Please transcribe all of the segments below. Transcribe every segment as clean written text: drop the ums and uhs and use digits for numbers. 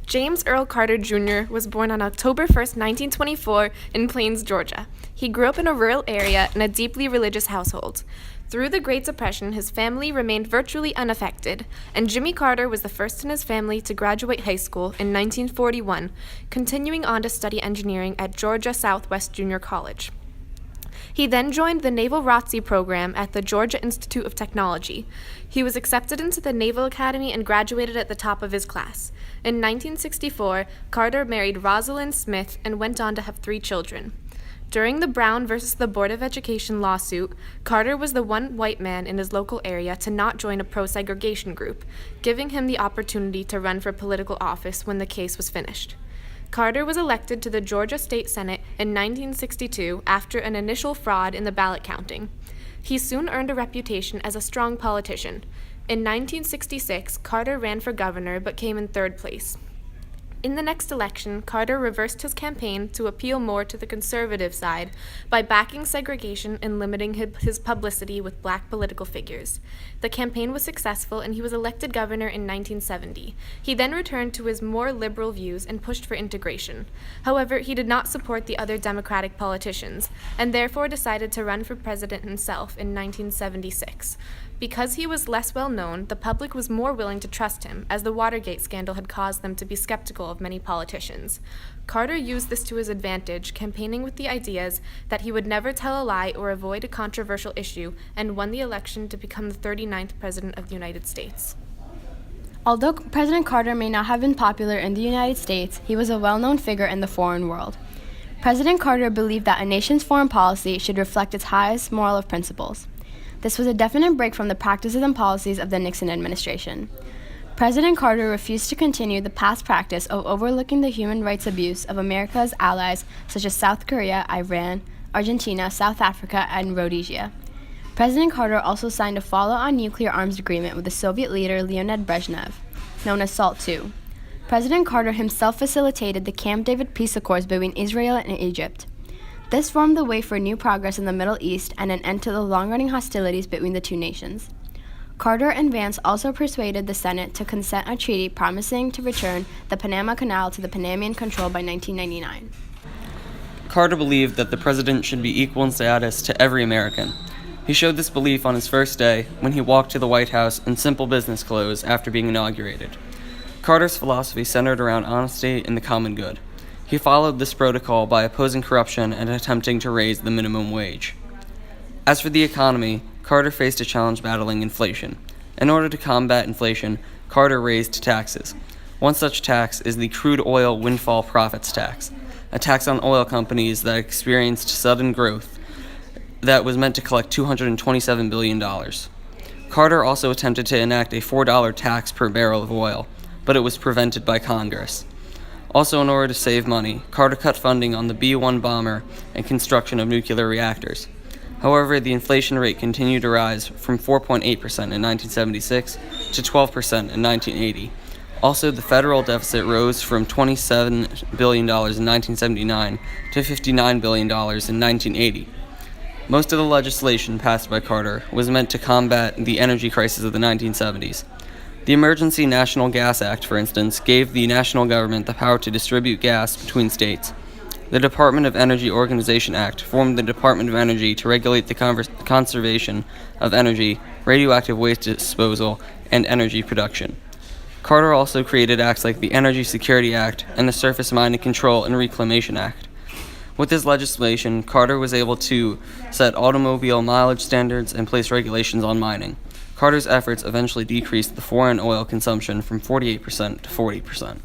James Earl Carter Jr. was born on October 1st, 1924, in Plains, Georgia. He grew up in a rural area in a deeply religious household. Through the Great Depression, his family remained virtually unaffected, and Jimmy Carter was the first in his family to graduate high school in 1941, continuing on to study engineering at Georgia Southwest Junior College. He then joined the Naval ROTC program at the Georgia Institute of Technology. He was accepted into the Naval Academy and graduated at the top of his class. In 1964, Carter married Rosalind Smith and went on to have 3 children. During the Brown versus the Board of Education lawsuit, Carter was the one white man in his local area to not join a pro-segregation group, giving him the opportunity to run for political office when the case was finished. Carter was elected to the Georgia State Senate in 1962 after an initial fraud in the ballot counting. He soon earned a reputation as a strong politician. In 1966, Carter ran for governor but came in 3rd place. In the next election, Carter reversed his campaign to appeal more to the conservative side by backing segregation and limiting his publicity with black political figures. The campaign was successful and he was elected governor in 1970. He then returned to his more liberal views and pushed for integration. However, he did not support the other Democratic politicians and therefore decided to run for president himself in 1976. Because he was less well known, the public was more willing to trust him, as the Watergate scandal had caused them to be skeptical of many politicians. Carter used this to his advantage, campaigning with the ideas that he would never tell a lie or avoid a controversial issue, and won the election to become the 39th President of the United States. Although President Carter may not have been popular in the United States, he was a well-known figure in the foreign world. President Carter believed that a nation's foreign policy should reflect its highest moral of principles. This was a definite break from the practices and policies of the Nixon administration. President Carter refused to continue the past practice of overlooking the human rights abuse of America's allies such as South Korea, Iran, Argentina, South Africa, and Rhodesia. President Carter also signed a follow-on nuclear arms agreement with the Soviet leader Leonid Brezhnev, known as SALT II. President Carter himself facilitated the Camp David peace accords between Israel and Egypt. This formed the way for new progress in the Middle East and an end to the long-running hostilities between the two nations. Carter and Vance also persuaded the Senate to consent a treaty promising to return the Panama Canal to the Panamanian control by 1999. Carter believed that the president should be equal in status to every American. He showed this belief on his first day when he walked to the White House in simple business clothes after being inaugurated. Carter's philosophy centered around honesty and the common good. He followed this protocol by opposing corruption and attempting to raise the minimum wage. As for the economy, Carter faced a challenge battling inflation. In order to combat inflation, Carter raised taxes. One such tax is the crude oil windfall profits tax, a tax on oil companies that experienced sudden growth that was meant to collect $227 billion. Carter also attempted to enact a $4 tax per barrel of oil, but it was prevented by Congress. Also, in order to save money, Carter cut funding on the B-1 bomber and construction of nuclear reactors. However, the inflation rate continued to rise from 4.8% in 1976 to 12% in 1980. Also, the federal deficit rose from $27 billion in 1979 to $59 billion in 1980. Most of the legislation passed by Carter was meant to combat the energy crisis of the 1970s. The Emergency National Gas Act, for instance, gave the national government the power to distribute gas between states. The Department of Energy Organization Act formed the Department of Energy to regulate the conservation of energy, radioactive waste disposal, and energy production. Carter also created acts like the Energy Security Act and the Surface Mining Control and Reclamation Act. With this legislation, Carter was able to set automobile mileage standards and place regulations on mining. Carter's efforts eventually decreased the foreign oil consumption from 48% to 40%.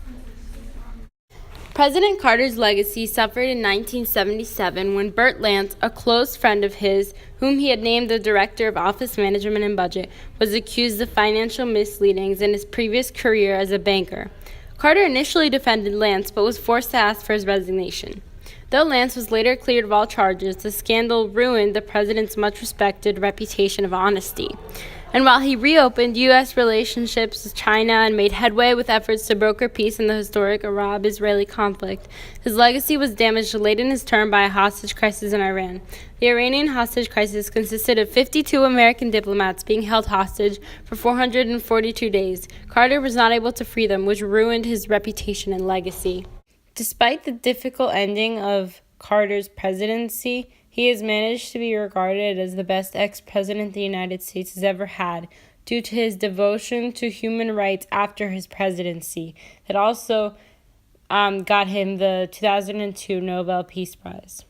President Carter's legacy suffered in 1977 when Burt Lance, a close friend of his, whom he had named the Director of Office Management and Budget, was accused of financial misleadings in his previous career as a banker. Carter initially defended Lance but was forced to ask for his resignation. Though Lance was later cleared of all charges, the scandal ruined the president's much-respected reputation of honesty. And while he reopened U.S. relationships with China and made headway with efforts to broker peace in the historic Arab-Israeli conflict, his legacy was damaged late in his term by a hostage crisis in Iran. The Iranian hostage crisis consisted of 52 American diplomats being held hostage for 442 days. Carter was not able to free them, which ruined his reputation and legacy. Despite the difficult ending of Carter's presidency, he has managed to be regarded as the best ex-president the United States has ever had due to his devotion to human rights after his presidency. That also got him the 2002 Nobel Peace Prize.